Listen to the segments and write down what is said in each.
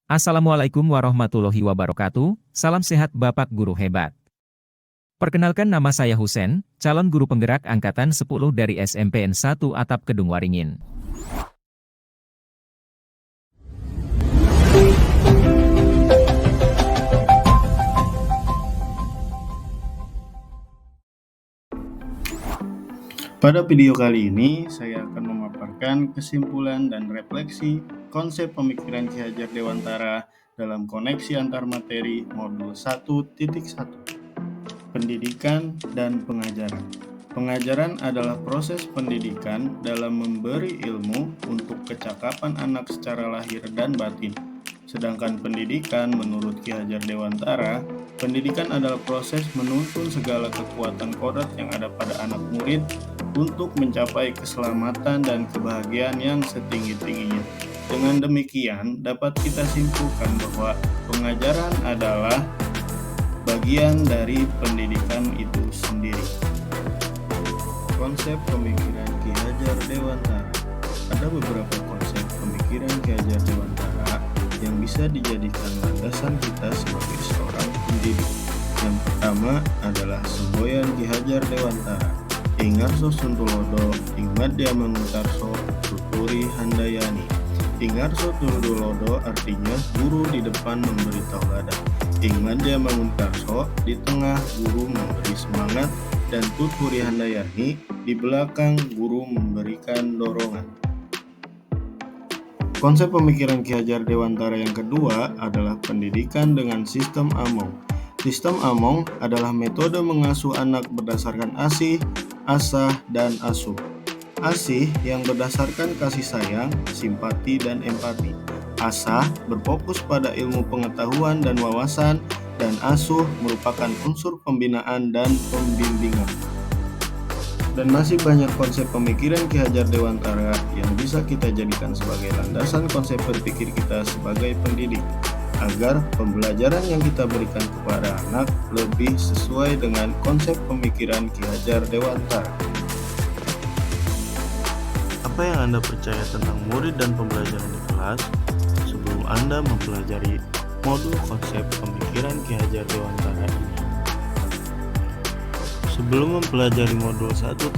Assalamualaikum warahmatullahi wabarakatuh, salam sehat Bapak Guru hebat. Perkenalkan nama saya Husen, calon guru penggerak Angkatan 10 dari SMPN 1 Atap Kedung Waringin. Pada video kali ini, saya akan memaparkan kesimpulan dan refleksi konsep pemikiran Ki Hajar Dewantara dalam koneksi antar materi modul 1.1. Pendidikan dan pengajaran. Pengajaran adalah proses pendidikan dalam memberi ilmu untuk kecakapan anak secara lahir dan batin. Sedangkan pendidikan menurut Ki Hajar Dewantara, pendidikan adalah proses menuntun segala kekuatan kodrat yang ada pada anak murid untuk mencapai keselamatan dan kebahagiaan yang setinggi-tingginya. Dengan demikian, dapat kita simpulkan bahwa pengajaran adalah bagian dari pendidikan itu sendiri. Konsep pemikiran Ki Hajar Dewantara. Ada beberapa konsep pemikiran Ki Hajar Dewantara yang bisa dijadikan landasan kita sebagai seorang pendidik. Yang pertama adalah semboyan Ki Hajar Dewantara. Ingarso Suntulodo, Ingmadya Manguntarso, Tuturi Handayani. Ingarso Turudulodo artinya guru di depan memberi tauladan. Ingmadya Manguntarso di tengah guru memberi semangat, dan Tuturi Handayani di belakang guru memberikan dorongan. Konsep pemikiran Ki Hajar Dewantara yang kedua adalah pendidikan dengan sistem Among. Sistem Among adalah metode mengasuh anak berdasarkan asih, asah, dan asuh. Asih yang berdasarkan kasih sayang, simpati, dan empati. Asah berfokus pada ilmu pengetahuan dan wawasan, dan asuh merupakan unsur pembinaan dan pembimbingan. Dan masih banyak konsep pemikiran Ki Hajar Dewantara yang bisa kita jadikan sebagai landasan konsep berpikir kita sebagai pendidik, agar pembelajaran yang kita berikan kepada anak lebih sesuai dengan konsep pemikiran Ki Hajar Dewantara. Apa yang Anda percaya tentang murid dan pembelajaran di kelas sebelum Anda mempelajari modul konsep pemikiran Ki Hajar Dewantara ini? Sebelum mempelajari modul 1.1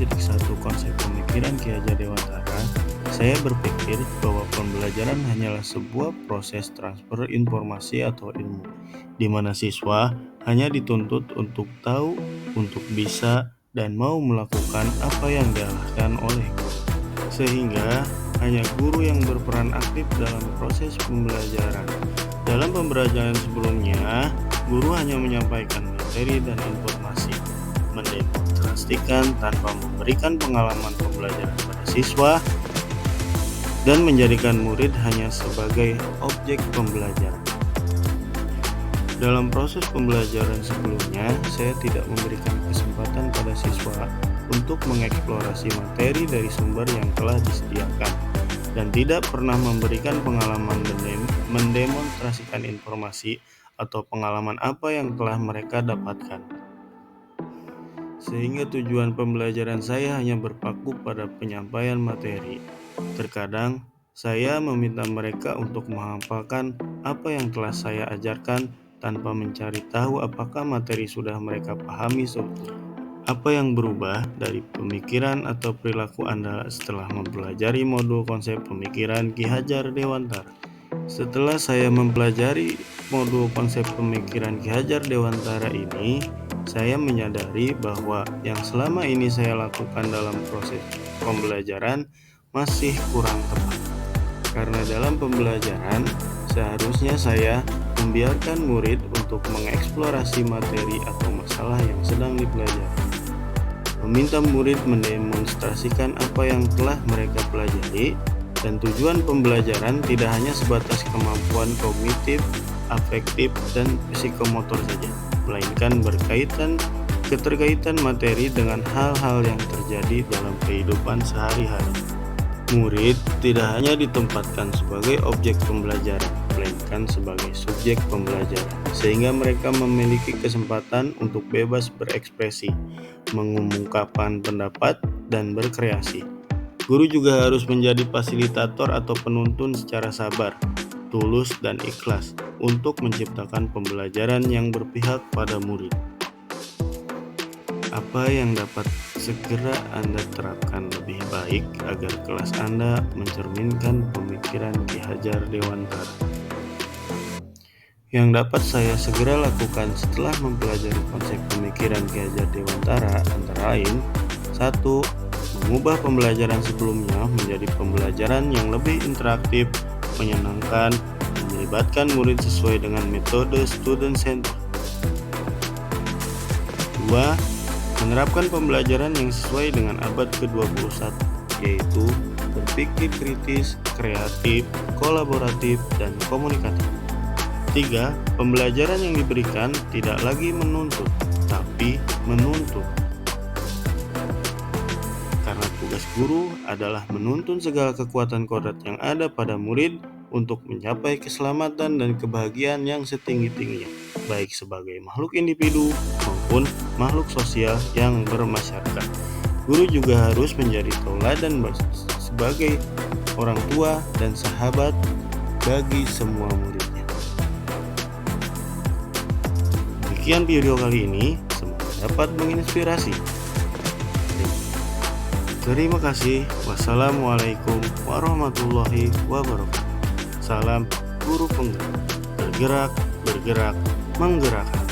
konsep pemikiran Ki Hajar Dewantara, saya berpikir bahwa pembelajaran hanyalah sebuah proses transfer informasi atau ilmu, di mana siswa hanya dituntut untuk tahu, untuk bisa, dan mau melakukan apa yang diarahkan oleh guru. Sehingga hanya guru yang berperan aktif dalam proses pembelajaran. Dalam pembelajaran sebelumnya, guru hanya menyampaikan materi dan informasi, mendemonstrasikan tanpa memberikan pengalaman pembelajaran pada siswa, dan menjadikan murid hanya sebagai objek pembelajaran. Dalam proses pembelajaran sebelumnya, saya tidak memberikan kesempatan pada siswa untuk mengeksplorasi materi dari sumber yang telah disediakan, dan tidak pernah memberikan pengalaman mendemonstrasikan informasi atau pengalaman apa yang telah mereka dapatkan. Sehingga tujuan pembelajaran saya hanya berpaku pada penyampaian materi. Terkadang, saya meminta mereka untuk menghafalkan apa yang telah saya ajarkan tanpa mencari tahu apakah materi sudah mereka pahami seutuhnya. Apa yang berubah dari pemikiran atau perilaku Anda setelah mempelajari modul konsep pemikiran Ki Hajar Dewantara? Setelah saya mempelajari modul konsep pemikiran Ki Hajar Dewantara ini, saya menyadari bahwa yang selama ini saya lakukan dalam proses pembelajaran masih kurang tepat. Karena dalam pembelajaran, seharusnya saya membiarkan murid untuk mengeksplorasi materi atau masalah yang sedang dipelajari. Meminta murid mendemonstrasikan apa yang telah mereka pelajari, dan tujuan pembelajaran tidak hanya sebatas kemampuan kognitif, afektif, dan psikomotor saja, melainkan keterkaitan materi dengan hal-hal yang terjadi dalam kehidupan sehari-hari. Murid tidak hanya ditempatkan sebagai objek pembelajaran, melainkan sebagai subjek pembelajaran, sehingga mereka memiliki kesempatan untuk bebas berekspresi, mengungkapkan pendapat, dan berkreasi. Guru juga harus menjadi fasilitator atau penuntun secara sabar, tulus, dan ikhlas untuk menciptakan pembelajaran yang berpihak pada murid. Apa yang dapat segera Anda terapkan lebih baik agar kelas Anda mencerminkan pemikiran Ki Hajar Dewantara? Yang dapat saya segera lakukan setelah mempelajari konsep pemikiran Ki Hajar Dewantara antara lain: 1. Mengubah pembelajaran sebelumnya menjadi pembelajaran yang lebih interaktif, menyenangkan, dan melibatkan murid sesuai dengan metode student center. 2. Menerapkan pembelajaran yang sesuai dengan abad ke-21, yaitu berpikir kritis, kreatif, kolaboratif, dan komunikatif. 3. Pembelajaran yang diberikan tidak lagi menuntut, tapi menuntun. Karena tugas guru adalah menuntun segala kekuatan kodrat yang ada pada murid untuk mencapai keselamatan dan kebahagiaan yang setinggi-tingginya, baik sebagai makhluk individu maupun makhluk sosial yang bermasyarakat. Guru juga harus menjadi tauladan sebagai orang tua dan sahabat bagi semua muridnya. Demikian video kali ini, semoga dapat menginspirasi. Terima kasih. Wassalamualaikum warahmatullahi wabarakatuh. Salam guru penggerak, bergerak, menggerakkan.